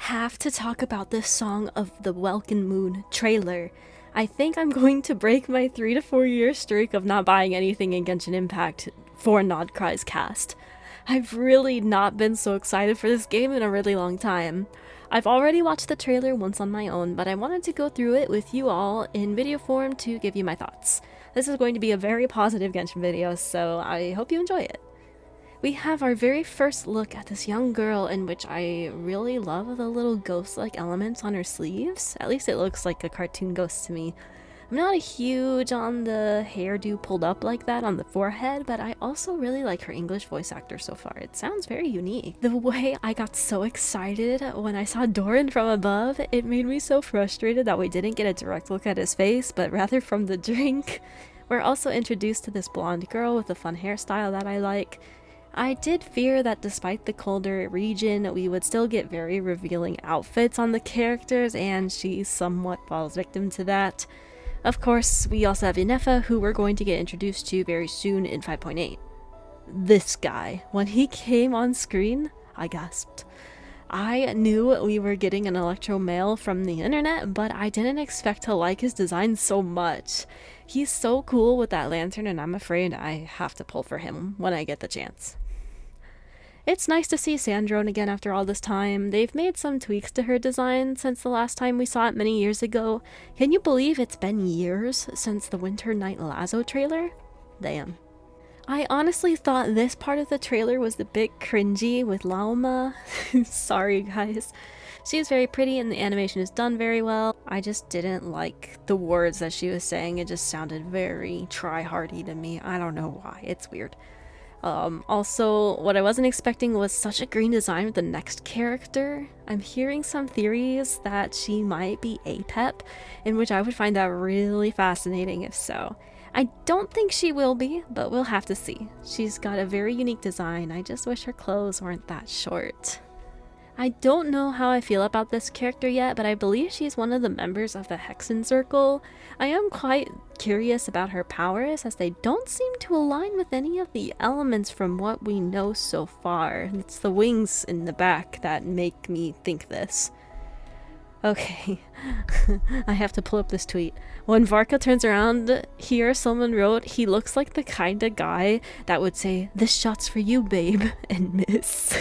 have to talk about this Song of the Welkin Moon trailer. I think I'm going to break my 3 to 4 year streak of not buying anything in Genshin Impact for Nod Krai's cast. I've really not been so excited for this game in a really long time. I've already watched the trailer once on my own, but I wanted to go through it with you all in video form to give you my thoughts. This is going to be a very positive Genshin video, so I hope you enjoy it. We have our very first look at this young girl, in which I really love the little ghost-like elements on her sleeves. At least it looks like a cartoon ghost to me. I'm not a huge on the hairdo pulled up like that on the forehead, but I also really like her English voice actor so far. It sounds very unique. The way I got so excited when I saw Doran from above, it made me so frustrated that we didn't get a direct look at his face, but rather from the drink. We're also introduced to this blonde girl with a fun hairstyle that I like. I did fear that despite the colder region, we would still get very revealing outfits on the characters, and she somewhat falls victim to that. Of course, we also have Inefa, who we're going to get introduced to very soon in 5.8. This guy, when he came on screen, I gasped. I knew we were getting an electro male from the internet, but I didn't expect to like his design so much. He's so cool with that lantern, and I'm afraid I have to pull for him when I get the chance. It's nice to see Sandrone again after all this time. They've made some tweaks to her design since the last time we saw it many years ago. Can you believe it's been years since the Winter Night Lazo trailer? Damn. I honestly thought this part of the trailer was a bit cringy with Lauma. Sorry guys. She's very pretty and the animation is done very well. I just didn't like the words that she was saying. It just sounded very try-hardy to me. I don't know why. It's weird. Also, what I wasn't expecting was such a green design with the next character. I'm hearing some theories that she might be APEP, in which I would find that really fascinating if so. I don't think she will be, but we'll have to see. She's got a very unique design. I just wish her clothes weren't that short. I don't know how I feel about this character yet, but I believe she's one of the members of the Hexen Circle. I am quite curious about her powers, as they don't seem to align with any of the elements from what we know so far. It's the wings in the back that make me think this. Okay, I have to pull up this tweet. When Varka turns around here, someone wrote, he looks like the kind of guy that would say, "This shot's for you, babe," and miss.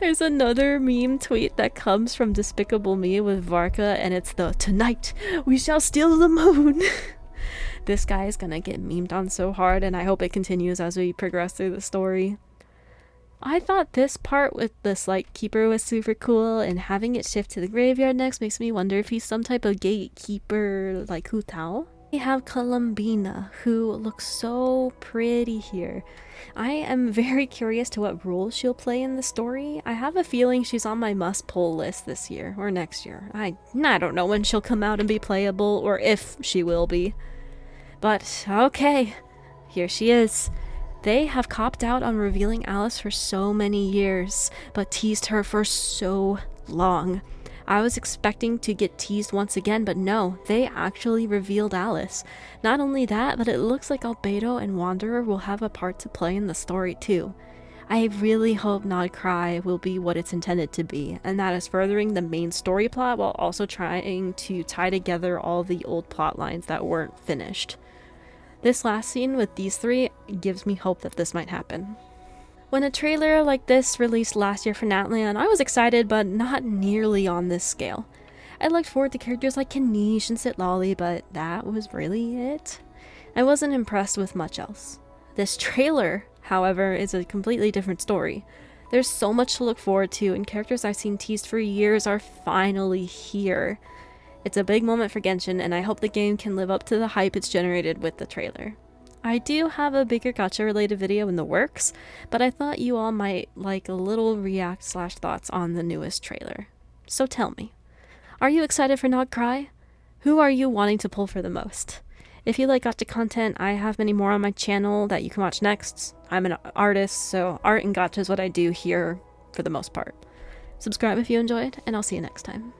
There's another meme tweet that comes from Despicable Me with Varka, and it's the "Tonight we shall steal the moon." This guy is gonna get memed on so hard, and I hope it continues as we progress through the story. I thought this part with this keeper was super cool, and having it shift to the graveyard next makes me wonder if he's some type of gatekeeper like Hu Tao. We have Columbina, who looks so pretty here. I am very curious to what role she'll play in the story. I have a feeling she's on my must-pull list this year, or next year. I don't know when she'll come out and be playable, or if she will be. But, okay, here she is. They have copped out on revealing Alice for so many years, but teased her for so long. I was expecting to get teased once again, but no, they actually revealed Alice. Not only that, but it looks like Albedo and Wanderer will have a part to play in the story too. I really hope Nod Krai will be what it's intended to be, and that is furthering the main story plot while also trying to tie together all the old plot lines that weren't finished. This last scene with these three gives me hope that this might happen. When a trailer like this released last year for Natlan, I was excited, but not nearly on this scale. I looked forward to characters like Kanish and Sitlali, but that was really it. I wasn't impressed with much else. This trailer, however, is a completely different story. There's so much to look forward to, and characters I've seen teased for years are finally here. It's a big moment for Genshin, and I hope the game can live up to the hype it's generated with the trailer. I do have a bigger gacha related video in the works, but I thought you all might like a little react/thoughts on the newest trailer. So tell me, are you excited for Nod Krai? Who are you wanting to pull for the most? If you like gacha content, I have many more on my channel that you can watch next. I'm an artist, so art and gacha is what I do here for the most part. Subscribe if you enjoyed, and I'll see you next time.